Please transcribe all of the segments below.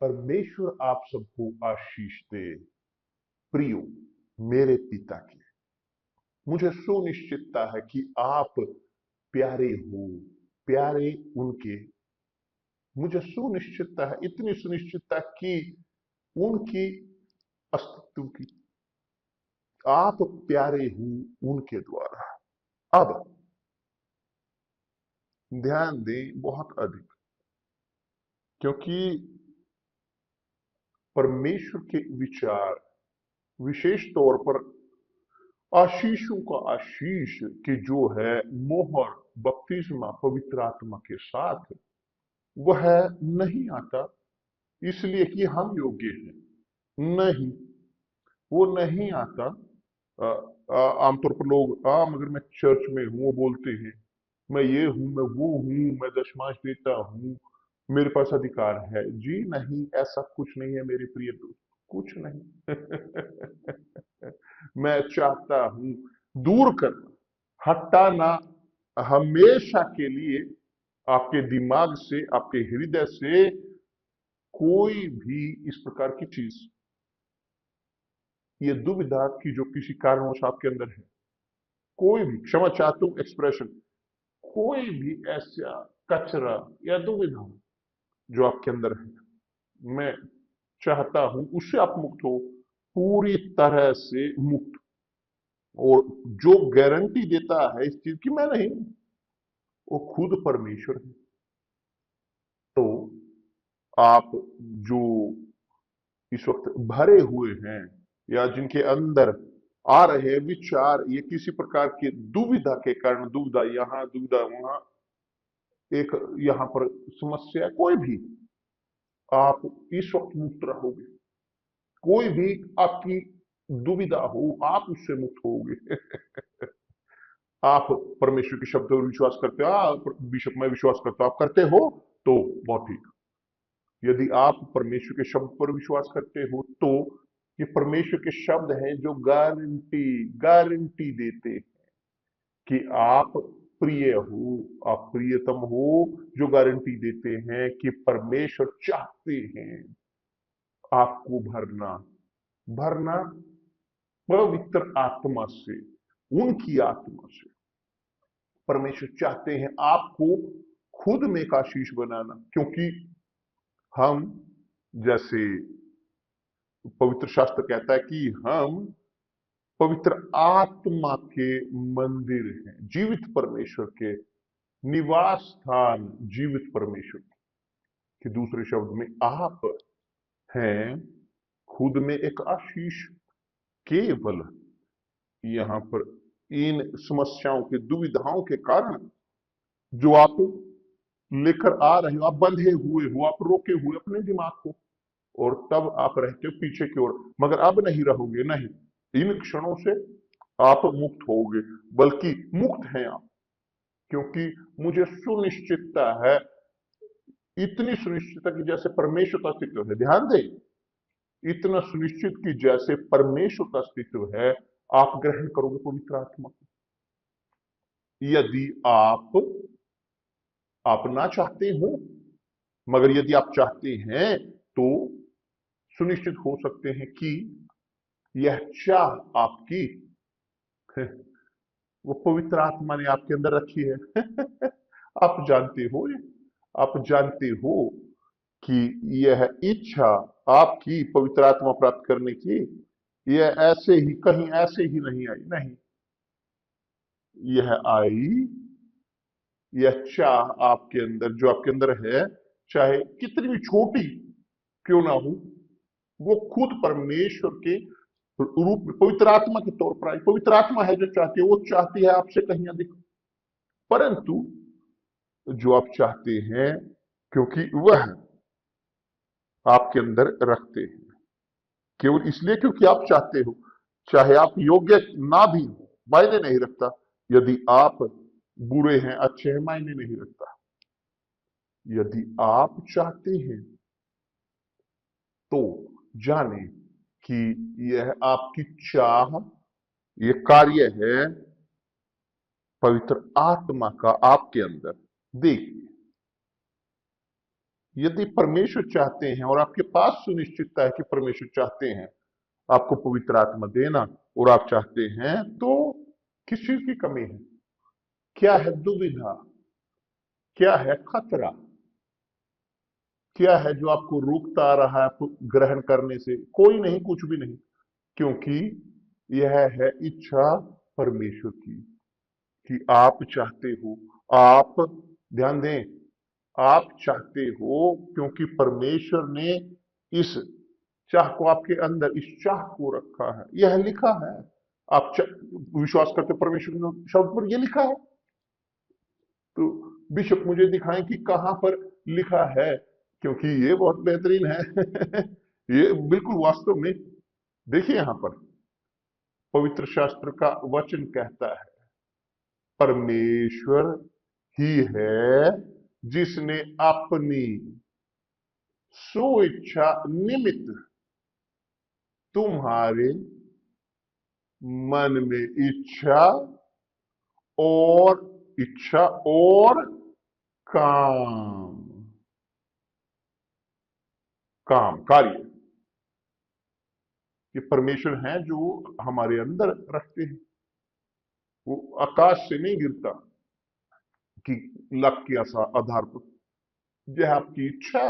परमेश्वर आप सबको आशीष दे। प्रियो मेरे पिता की, मुझे सुनिश्चितता है कि आप प्यारे हो, प्यारे उनके। मुझे सुनिश्चितता है, इतनी सुनिश्चितता कि उनकी अस्तित्व की, आप प्यारे हो उनके द्वारा। अब ध्यान दें बहुत अधिक, क्योंकि परमेश्वर के विचार विशेष तौर पर आशीषों का आशीष की जो है मोहर बपतिस्मा पवित्र आत्मा के साथ, वह नहीं आता इसलिए कि हम योग्य हैं। नहीं, वो नहीं आता। आमतौर पर लोग अगर मैं चर्च में हूं, वो बोलते हैं मैं ये हूं, मैं वो हूं, मैं दशमांश देता हूं, मेरे पास अधिकार है। जी नहीं, ऐसा कुछ नहीं है मेरे प्रिय दोस्त, कुछ नहीं। मैं चाहता हूं दूर करना, हटाना हमेशा के लिए आपके दिमाग से, आपके हृदय से कोई भी इस प्रकार की चीज, ये दुविधा की जो किसी कारणवश आपके अंदर है, कोई भी, क्षमा चाहता हूं एक्सप्रेशन, कोई भी ऐसा कचरा या दुविधा जो आपके अंदर है, मैं चाहता हूं उससे आप मुक्त हो, पूरी तरह से मुक्त। और जो गारंटी देता है इस चीज की मैं नहीं, वो खुद परमेश्वर है। तो आप जो इस वक्त भरे हुए हैं, या जिनके अंदर आ रहे विचार ये किसी प्रकार की दुविधा के कारण, दुविधा यहां, दुविधा वहां, एक यहां पर समस्या, कोई भी, आप इस वक्त मुक्त रहोगे। कोई भी आपकी दुविधा हो, आप उससे मुक्त होगे। आप परमेश्वर के शब्द पर विश्वास करते हो, बिशप मैं विश्वास करता हूं, आप करते हो तो बहुत ठीक। यदि आप परमेश्वर के शब्द पर विश्वास करते हो तो ये परमेश्वर के शब्द हैं जो गारंटी गारंटी देते हैं कि आप प्रिय हो, आप प्रियतम हो, जो गारंटी देते हैं कि परमेश्वर चाहते हैं आपको भरना, भरना पवित्र आत्मा से, उनकी आत्मा से। परमेश्वर चाहते हैं आपको खुद में एक आशीष बनाना, क्योंकि हम, जैसे पवित्र शास्त्र कहता है कि हम पवित्र आत्मा के मंदिर हैं, जीवित परमेश्वर के निवास स्थान, जीवित परमेश्वर के दूसरे शब्द में आप हैं खुद में एक आशीष। केवल यहां पर इन समस्याओं के, दुविधाओं के कारण जो आप लेकर आ रहे हो, आप बंधे हुए हो, आप रोके हुए अपने दिमाग को, और तब आप रहते हो पीछे की ओर। मगर अब नहीं रहोगे, नहीं, इन क्षणों से आप मुक्त होगे, बल्कि मुक्त हैं आप, क्योंकि मुझे सुनिश्चितता है, इतनी सुनिश्चितता कि जैसे परमेश्वर का अस्तित्व है, ध्यान दें, इतना सुनिश्चित कि जैसे परमेश्वर का अस्तित्व है, आप ग्रहण करोगे पवित्र आत्मा को। यदि आप ना चाहते हो, मगर यदि आप चाहते हैं तो सुनिश्चित हो सकते हैं कि यह चाह आपकी वो पवित्र आत्मा ने आपके अंदर रखी है। आप जानते हो, आप जानते हो कि यह इच्छा आपकी पवित्र आत्मा प्राप्त करने की, यह ऐसे ही, कहीं ऐसे ही नहीं आई, नहीं, यह आई, यह चाह आपके अंदर, जो आपके अंदर है, चाहे कितनी भी छोटी क्यों ना हो, वो खुद परमेश्वर के रूप में पवित्र आत्मा के तौर पर आई। पवित्र आत्मा है जो चाहती है, वो चाहती है आपसे कहीं अधिक, परंतु जो आप चाहते हैं, क्योंकि वह आपके अंदर रखते हैं, केवल इसलिए क्योंकि आप चाहते हो, चाहे आप योग्य ना भी हो, मायने नहीं रखता। यदि आप बुरे हैं, अच्छे हैं, मायने नहीं रखता। यदि आप चाहते हैं तो जाने कि यह आपकी चाह, ये कार्य है पवित्र आत्मा का आपके अंदर। देखिए, यदि परमेश्वर चाहते हैं और आपके पास सुनिश्चितता है कि परमेश्वर चाहते हैं आपको पवित्र आत्मा देना और आप चाहते हैं, तो किस चीज की कमी है? क्या है दुविधा? क्या है खतरा? क्या है जो आपको रोकता आ रहा है आपको ग्रहण करने से? कोई नहीं, कुछ भी नहीं, क्योंकि यह है इच्छा परमेश्वर की कि आप चाहते हो, आप ध्यान दें, आप चाहते हो क्योंकि परमेश्वर ने इस चाह को आपके अंदर, इस चाह को रखा है। यह लिखा है, आप विश्वास करते परमेश्वर के शब्द पर, यह लिखा है। तो बिशप मुझे दिखाएं कि कहां पर लिखा है, क्योंकि ये बहुत बेहतरीन है। ये बिल्कुल वास्तव में, देखिए यहां पर पवित्र शास्त्र का वचन कहता है, परमेश्वर ही है जिसने अपनी स्वेच्छा निमित्त तुम्हारे मन में और इच्छा और काम, कार्य, ये परमेश्वर हैं जो हमारे अंदर रखते हैं। वो आकाश से नहीं गिरता कि लक के आधार पर। यह आपकी इच्छा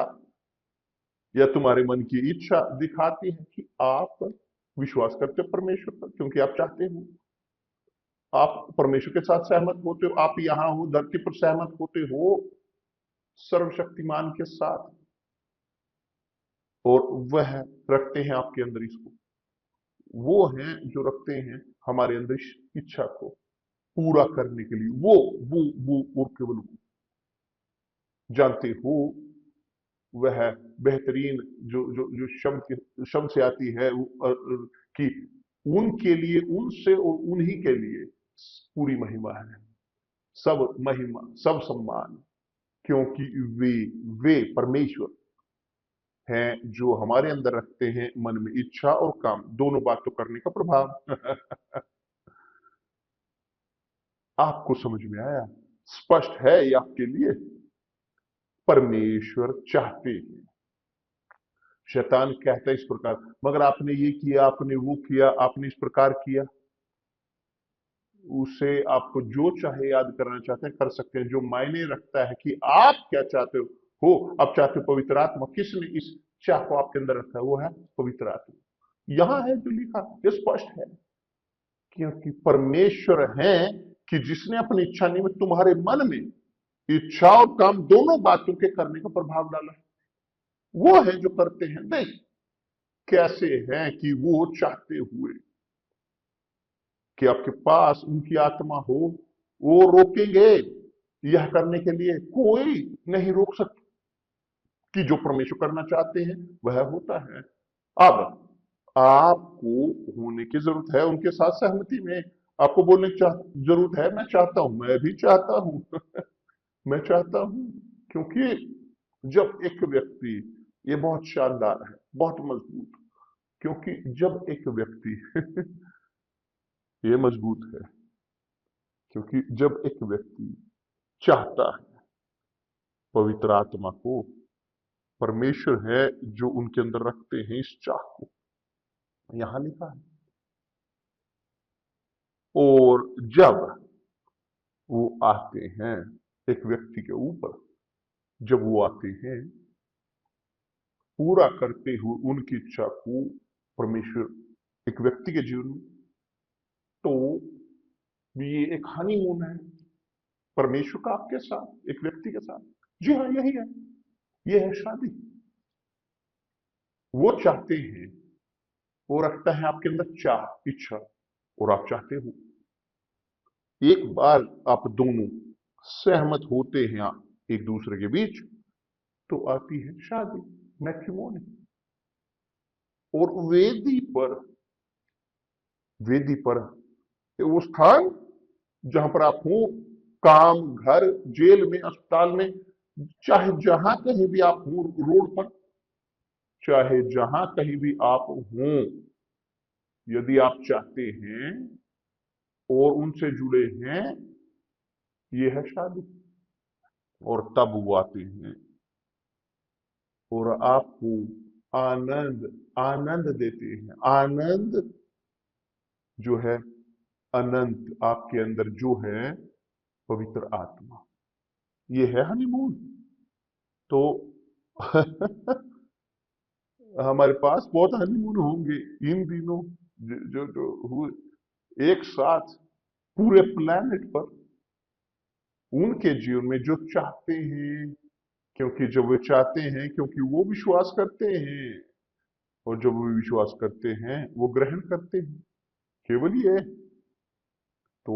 या तुम्हारे मन की इच्छा दिखाती है कि आप विश्वास करते हो परमेश्वर पर, क्योंकि आप चाहते हो, आप परमेश्वर के साथ सहमत होते हो, आप यहां हो धरती पर सहमत होते हो सर्वशक्तिमान के साथ, और वह रखते हैं आपके अंदर इसको। वो हैं जो रखते हैं हमारे अंदर इस इच्छा को पूरा करने के लिए। वो और केवल वो जानते हो, वह बेहतरीन जो जो जो शब्द से आती है कि उनके लिए, उनसे और उन्हीं के लिए पूरी महिमा है, सब महिमा, सब सम्मान, क्योंकि वे परमेश्वर हैं जो हमारे अंदर रखते हैं मन में इच्छा और काम, दोनों बातों करने का प्रभाव। आपको समझ में आया? स्पष्ट है ये आपके लिए? परमेश्वर चाहते हैं। शैतान कहता है इस प्रकार, मगर आपने ये किया, आपने वो किया, आपने इस प्रकार किया। उसे आपको जो चाहे याद करना चाहते हैं कर सकते हैं। जो मायने रखता है कि आप क्या चाहते हो, आप चाहते हो पवित्र आत्मा। किसने इस चाह को आपके अंदर रखा है? वो है पवित्र आत्मा। यहां है जो लिखा, ये स्पष्ट है, क्योंकि परमेश्वर है कि जिसने अपनी इच्छा निमित्त तुम्हारे मन में इच्छा और काम दोनों बातों के करने का प्रभाव डाला है। वो है जो करते हैं। देख कैसे हैं कि वो चाहते हुए कि आपके पास उनकी आत्मा हो, वो रोकेंगे यह करने के लिए। कोई नहीं रोक सकता कि जो परमेश्वर करना चाहते हैं वह होता है। अब आपको होने की जरूरत है उनके साथ सहमति में। आपको बोलने की जरूरत है, मैं चाहता हूं, मैं भी चाहता हूं। मैं चाहता हूं, क्योंकि जब एक व्यक्ति, ये बहुत शानदार है, बहुत मजबूत, क्योंकि जब एक व्यक्ति ये मजबूत है, क्योंकि जब एक व्यक्ति चाहता है पवित्र आत्मा को, परमेश्वर है जो उनके अंदर रखते हैं इस चाह को, यहां लिखा है। और जब वो आते हैं एक व्यक्ति के ऊपर, जब वो आते हैं पूरा करते हुए उनकी इच्छा को, परमेश्वर एक व्यक्ति के जीवन में, तो ये एक हनीमून है परमेश्वर का आपके साथ, एक व्यक्ति के साथ। जी हाँ, यही है, ये है शादी। वो चाहते हैं, वो रखता है आपके अंदर चाह, इच्छा, और आप चाहते हो। एक बार आप दोनों सहमत होते हैं एक दूसरे के बीच, तो आती है शादी, मैट्रिमोनी। और वेदी पर वो स्थान जहां पर आप हो, काम, घर, जेल में, अस्पताल में, चाहे जहां कहीं भी आप हो, रोड पर, चाहे जहां कहीं भी आप हो, यदि आप चाहते हैं और उनसे जुड़े हैं, ये है शादी। और तब वो आते हैं और आपको आनंद आनंद देते हैं। आनंद जो है अनंत आपके अंदर जो है पवित्र आत्मा, ये है हनीमून। तो हमारे पास बहुत हनीमून होंगे इन दिनों, जो हुए एक साथ पूरे प्लेनेट पर, उनके जीवन में जो चाहते हैं, क्योंकि जब वे चाहते हैं, क्योंकि वो विश्वास करते हैं, और जब वो विश्वास करते हैं वो ग्रहण करते हैं, केवल ये। तो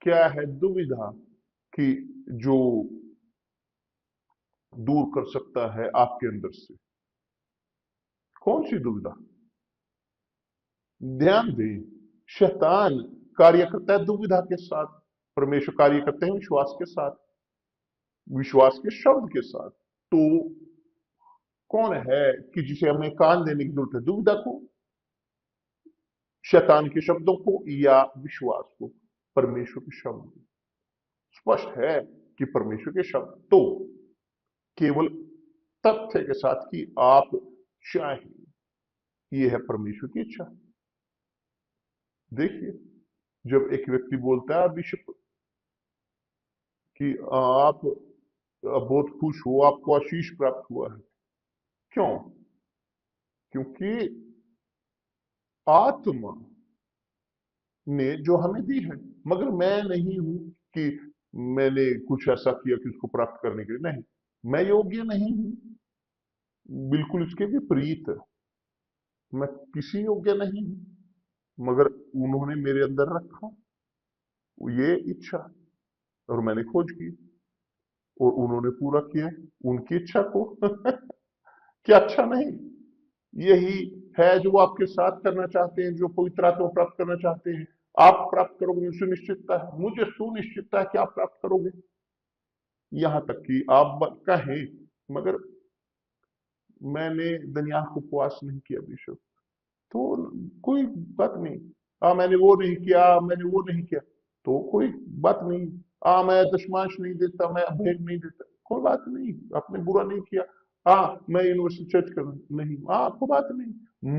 क्या है दुविधा कि जो दूर कर सकता है आपके अंदर से? कौन सी दुविधा? ध्यान दें, शैतान कार्य करता है दुविधा के साथ, परमेश्वर कार्य करते हैं विश्वास के साथ, विश्वास के शब्द के साथ। तो कौन है कि जिसे हमें कान देने की जरूरत है? दुविधा को, शैतान के शब्दों को, या विश्वास को? परमेश्वर के शब्द। स्पष्ट है कि परमेश्वर के शब्द। तो केवल तथ्य के साथ कि आप चाहें, यह है परमेश्वर की इच्छा। देखिए, जब एक व्यक्ति बोलता है बिशप कि आप बहुत खुश हो, आपको आशीष प्राप्त हुआ है, क्यों? क्योंकि आत्मा ने जो हमें दी है, मगर मैं नहीं हूं कि मैंने कुछ ऐसा किया कि उसको प्राप्त करने के लिए। नहीं, मैं योग्य नहीं हूं, बिल्कुल इसके विपरीत। मैं किसी योग्य नहीं हूं, मगर उन्होंने मेरे अंदर रखा ये इच्छा, और मैंने खोज की, और उन्होंने पूरा किया उनकी इच्छा को। क्या अच्छा नहीं? यही है जो वो आपके साथ करना चाहते हैं, जो पवित्र आत्मा प्राप्त करना चाहते हैं। आप प्राप्त करोगे, सुनिश्चितता है, मुझे सुनिश्चितता है कि आप प्राप्त करोगे। यहां तक कि आप कहें, मगर मैंने दुनिया को उपवास नहीं किया बिशप, तो कोई बात नहीं। मैंने वो नहीं किया, मैंने वो नहीं किया, तो कोई बात नहीं। मैं दशमांश नहीं देता, मैं भेंट नहीं देता, कोई बात नहीं। आपने बुरा नहीं किया। मैं यूनिवर्सल चर्च कर नहीं, कोई बात नहीं।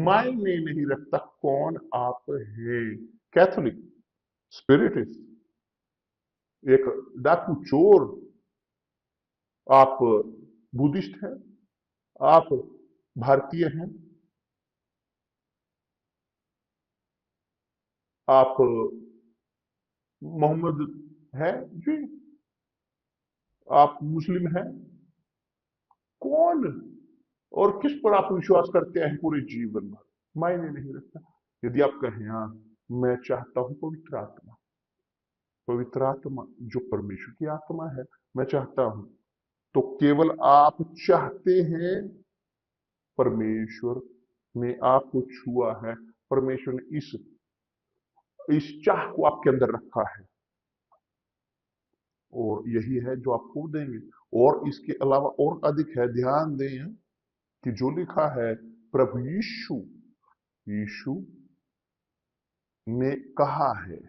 मायने नहीं रखता कौन आप है। कैथोलिक, स्पिरिटिस्ट, एक डाकू चोर, आप बुद्धिस्ट हैं, आप भारतीय हैं, आप मोहम्मद है जी, आप मुस्लिम हैं, कौन और किस पर आप विश्वास करते हैं पूरे जीवन भर, मायने नहीं रखता। यदि आप कहें मैं चाहता हूं पवित्र आत्मा, पवित्र आत्मा जो परमेश्वर की आत्मा है, मैं चाहता हूं, तो केवल आप चाहते हैं, परमेश्वर ने आपको छुआ है, परमेश्वर ने इस चाह को आपके अंदर रखा है, और यही है जो आपको देंगे। और इसके अलावा और अधिक है। ध्यान दें कि जो लिखा है, प्रभु यीशु यीशु ने कहा है,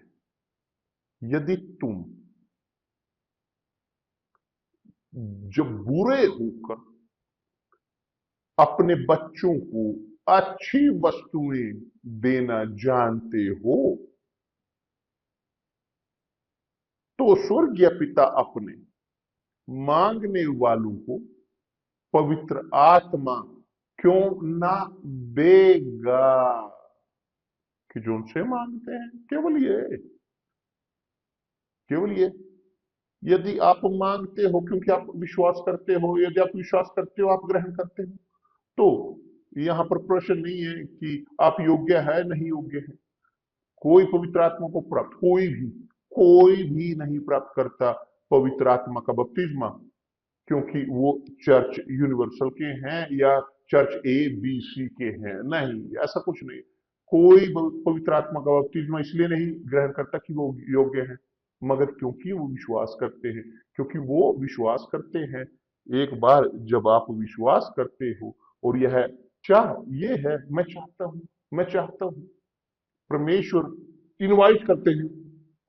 यदि तुम जब बुरे होकर अपने बच्चों को अच्छी वस्तुएं देना जानते हो, तो स्वर्गीय पिता अपने मांगने वालों को पवित्र आत्मा क्यों ना देगा? कि जो उनसे मांगते हैं, केवल ये। यदि आप मांगते हो क्योंकि आप विश्वास करते हो, यदि आप विश्वास करते हो, आप ग्रहण करते हो, तो यहां पर प्रश्न नहीं है कि आप योग्य है नहीं योग्य है। कोई पवित्र आत्मा को प्राप्त, कोई भी नहीं प्राप्त करता पवित्र आत्मा का बपतिस्मा, क्योंकि वो चर्च यूनिवर्सल के हैं या चर्च ABC के हैं। नहीं, ऐसा कुछ नहीं। कोई पवित्र आत्मा का बपतिस्मा इसलिए नहीं ग्रहण करता कि वो योग्य है, मगर क्योंकि वो विश्वास करते हैं, क्योंकि वो विश्वास करते हैं। एक बार जब आप विश्वास करते हो, और यह चाह, ये है, मैं चाहता हूं, मैं चाहता हूं, परमेश्वर इनवाइट करते हैं,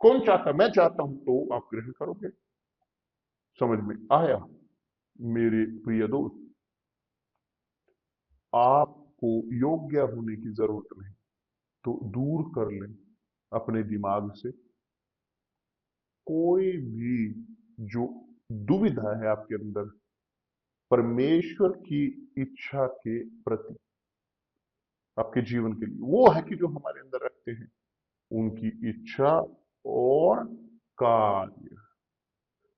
कौन चाहता? मैं चाहता हूं, तो आप ग्रहण करोगे। समझ में आया मेरे प्रिय दोस्त? आपको योग्य होने की जरूरत नहीं, तो दूर कर लें अपने दिमाग से कोई भी जो दुविधा है आपके अंदर परमेश्वर की इच्छा के प्रति, आपके जीवन के लिए। वो है कि जो हमारे अंदर रखते हैं उनकी इच्छा और कार्य,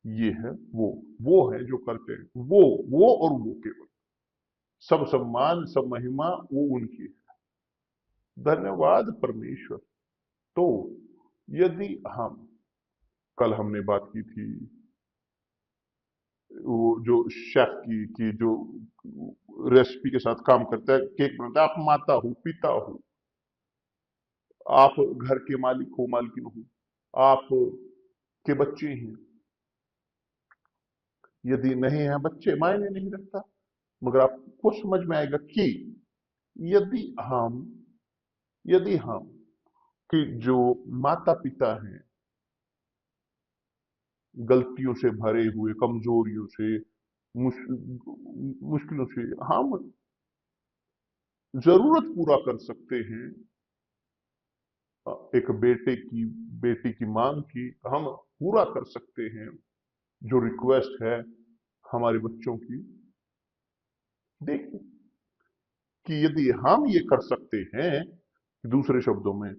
ये है वो है जो करते हैं, वो और वो केवल। सब सम्मान सब महिमा वो उनकी है। धन्यवाद परमेश्वर। तो यदि हम, कल हमने बात की थी वो जो शेफ की जो रेसिपी के साथ काम करता है, केक बनाता है, आप माता हो पिता हो, आप घर के मालिक हो मालकिन हो, आप के बच्चे हैं, यदि नहीं है बच्चे मायने नहीं रखता, मगर आपको समझ में आएगा कि यदि हम यदि हम कि जो माता पिता हैं गलतियों से भरे हुए, कमजोरियों से, मुश्किलों से हम जरूरत पूरा कर सकते हैं, एक बेटी की मांग की हम पूरा कर सकते हैं, जो रिक्वेस्ट है हमारे बच्चों की। देखिए कि यदि हम ये कर सकते हैं, दूसरे शब्दों में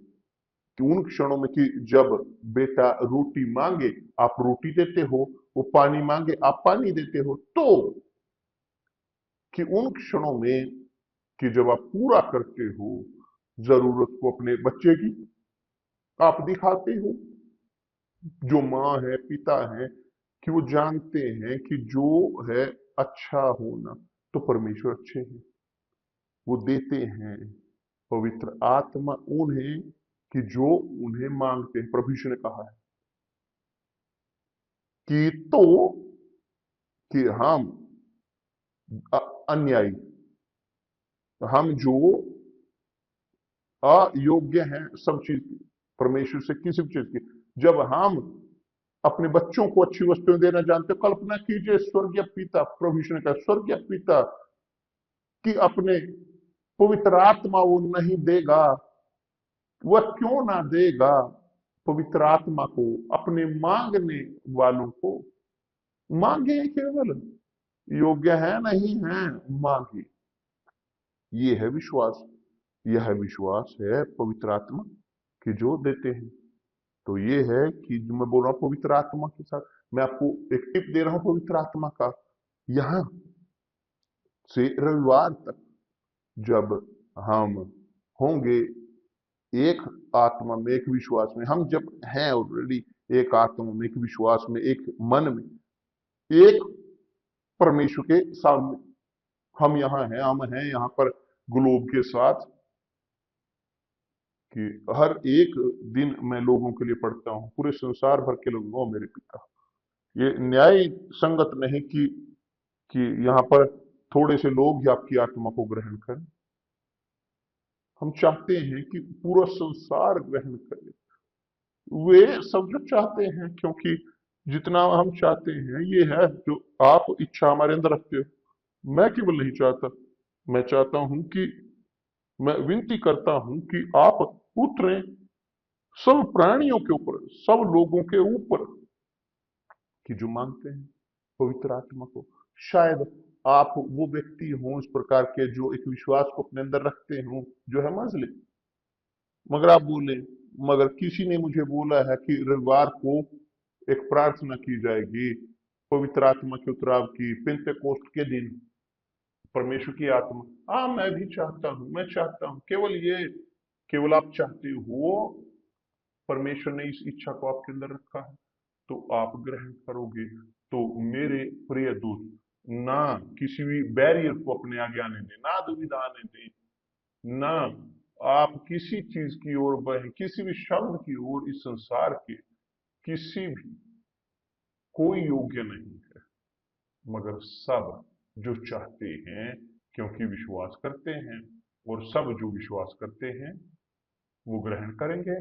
कि उन क्षणों में कि जब बेटा रोटी मांगे आप रोटी देते हो, वो पानी मांगे आप पानी देते हो, तो कि उन क्षणों में कि जब आप पूरा करते हो जरूरत को अपने बच्चे की, आप दिखाते हो। जो माँ है पिता है कि वो जानते हैं कि जो है अच्छा होना, तो परमेश्वर अच्छे हैं, वो देते हैं पवित्र आत्मा उन्हें कि जो उन्हें मांगते हैं। प्रभु यीशु ने कहा है कि तो कि हम अन्यायी, हम जो अयोग्य हैं सब चीज की, परमेश्वर से किसी भी चीज की, जब हम अपने बच्चों को अच्छी वस्तुएं देना जानते हो, कल्पना कीजिए स्वर्गीय पिता, प्रभु यीशु ने कहा स्वर्गीय पिता कि अपने पवित्र आत्मा वो नहीं देगा, वह क्यों ना देगा पवित्र आत्मा को अपने मांगने वालों को। मांगे केवल, योग्य है नहीं है, मांगे। ये है विश्वास, यह विश्वास है पवित्र आत्मा कि जो देते हैं। तो ये है कि जो मैं बोल रहा हूं पवित्र आत्मा के साथ, मैं आपको एक टिप दे रहा हूं पवित्र आत्मा का। यहां से रविवार तक जब हम होंगे एक आत्मा में, एक विश्वास में, हम जब हैं ऑलरेडी एक आत्मा में, एक विश्वास में, एक मन में, एक परमेश्वर के सामने, हम यहाँ हैं, हम हैं यहाँ पर ग्लोब के साथ, कि हर एक दिन मैं लोगों के लिए पढ़ता हूँ, पूरे संसार भर के लोगों को मेरे पिता। ये न्याय संगत नहीं कि यहाँ पर थोड़े से लोग ही आपकी आत्मा को ग्रहण करें। हम चाहते हैं कि पूरा संसार ग्रहण करे, वे सब जो चाहते हैं, क्योंकि जितना हम चाहते हैं ये है जो आप इच्छा हमारे अंदर रखते हो। मैं केवल नहीं चाहता, मैं चाहता हूं कि, मैं विनती करता हूं कि आप उतरें सब प्राणियों के ऊपर, सब लोगों के ऊपर, कि जो मांगते हैं पवित्र आत्मा को। शायद आप वो व्यक्ति हों इस प्रकार के जो एक विश्वास को अपने अंदर रखते हों जो है मजले, मगर आप बोले, मगर किसी ने मुझे बोला है कि रविवार को एक प्रार्थना की जाएगी पवित्र आत्मा के उतराव की, पेंतेकोस्त के दिन, परमेश्वर की आत्मा। हाँ मैं भी चाहता हूं, मैं चाहता हूं, केवल ये, केवल आप चाहते हो, परमेश्वर ने इस इच्छा को आपके अंदर रखा है, तो आप ग्रहण करोगे। तो मेरे प्रिय दोस्त, ना किसी भी बैरियर को अपने आगे आने दें, ना दुविधा आने दें, ना आप किसी चीज की ओर बढ़े, किसी भी शब्द की ओर, इस संसार के किसी भी, कोई योग्य नहीं है, मगर सब जो चाहते हैं क्योंकि विश्वास करते हैं, और सब जो विश्वास करते हैं वो ग्रहण करेंगे।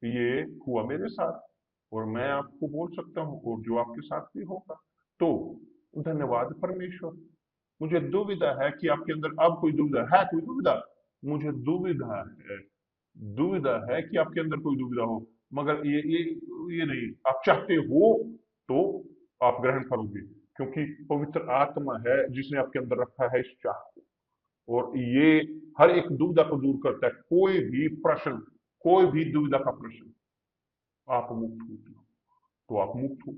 ये हुआ मेरे साथ, और मैं आपको बोल सकता हूं और जो आपके साथ भी होगा। तो धन्यवाद परमेश्वर, मुझे दुविधा है कि आपके अंदर अब कोई दुविधा है, कोई दुविधा, मुझे दुविधा है कि आपके अंदर कोई दुविधा हो, मगर ये नहीं, आप चाहते हो तो आप ग्रहण करोगे, क्योंकि पवित्र आत्मा है जिसने आपके अंदर रखा है इस चाह को, और ये हर एक दुविधा को दूर करता है। कोई भी प्रश्न, कोई भी दुविधा का प्रश्न, आप मुक्त होते हो तो आप मुक्त हो,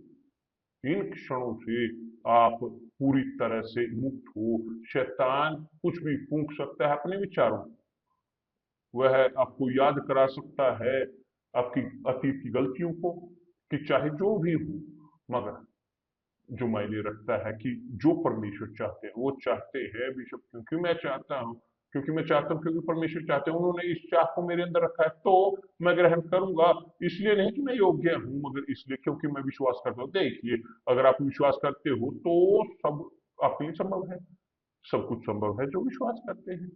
इन क्षणों से आप पूरी तरह से मुक्त हो। शैतान कुछ भी फूंक सकता है अपने विचारों, वह आपको याद करा सकता है आपकी अतीत की गलतियों को, कि चाहे जो भी हो, मगर जो मायने रखता है कि जो परमेश्वर चाहते हैं वो चाहते हैं बिशप, क्योंकि मैं चाहता हूं, क्योंकि परमेश्वर चाहते हैं, उन्होंने इस चाह को मेरे अंदर रखा है, तो मैं ग्रहण करूंगा। इसलिए नहीं कि मैं योग्य हूं, मगर इसलिए क्योंकि मैं विश्वास करता हूं। देखिए, अगर आप विश्वास करते हो तो सब आपके लिए संभव है, सब कुछ संभव है जो विश्वास करते हैं।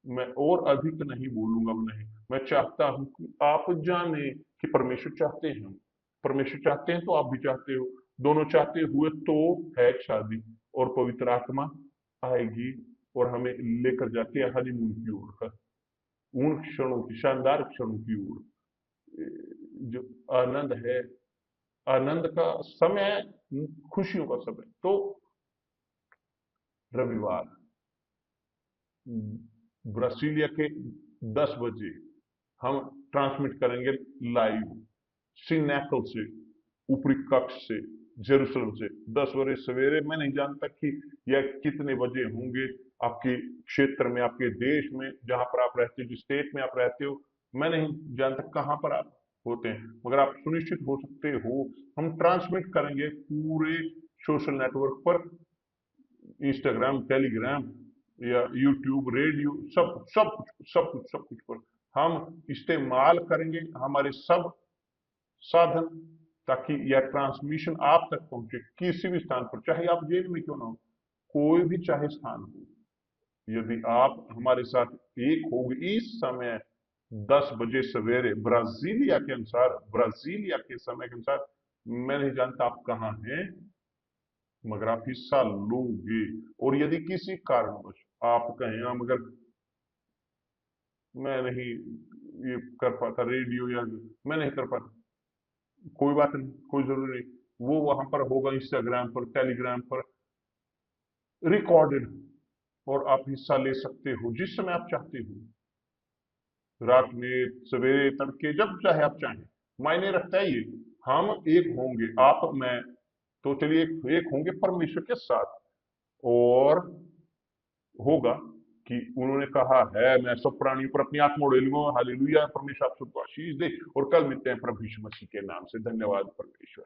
मैं और अधिक नहीं बोलूंगा, नहीं, मैं चाहता हूं कि आप जाने कि परमेश्वर चाहते हैं, परमेश्वर चाहते हैं तो आप भी चाहते हो, दोनों चाहते हुए तो है शादी, और पवित्र आत्मा आएगी और हमें लेकर जाके हनीमून की ओर, उन क्षणों की, शानदार क्षणों की ओर, जो आनंद है, आनंद का समय, खुशियों का समय। तो रविवार ब्रासीलिया के 10 बजे हम ट्रांसमिट करेंगे लाइव सिनेकल से, ऊपरी कक्ष से, जेरूसलम से, 10 बजे सवेरे। मैं नहीं जानता कि यह कितने बजे होंगे आपके क्षेत्र में, आपके देश में, जहां पर आप रहते हो, जिस स्टेट में आप रहते हो, मैं नहीं जानता कहां पर आप होते हैं, मगर आप सुनिश्चित हो सकते हो हम ट्रांसमिट करेंगे पूरे सोशल नेटवर्क पर, इंस्टाग्राम, टेलीग्राम या यूट्यूब, रेडियो, सब कुछ पर हम इस्तेमाल करेंगे हमारे सब साधन, ताकि यह ट्रांसमिशन आप तक पहुंचे किसी भी स्थान पर, चाहे आप जेल में क्यों ना हो, कोई भी चाहे स्थान हो। यदि आप हमारे साथ एक होंगे इस समय 10 बजे सवेरे ब्राजीलिया के अनुसार, ब्राजीलिया के समय के अनुसार, मैं नहीं जानता आप कहाँ हैं, मगर आप हिस्सा लोगे। और यदि किसी कारणवश आप कहें मगर मैं नहीं ये कर पाता, रेडियो या मैं नहीं कर पाता, कोई बात नहीं, कोई जरूरी नहीं, वो वहां पर होगा इंस्टाग्राम पर, टेलीग्राम पर रिकॉर्डेड, और आप हिस्सा ले सकते हो जिस समय आप चाहते हो, रात में, सवेरे, तड़के, जब चाहे आप चाहें, मायने रखता है ये। हम एक होंगे, आप मैं, तो चलिए एक होंगे परमेश्वर के साथ, और होगा कि उन्होंने कहा है मैं सब प्राणियों पर अपनी आत्मा उड़े लूंगा। हालेलुया, परमेश्वर आप सबको आशीष दे, और कल मिलते हैं प्रभु यीशु मसीह के नाम से। धन्यवाद परमेश्वर।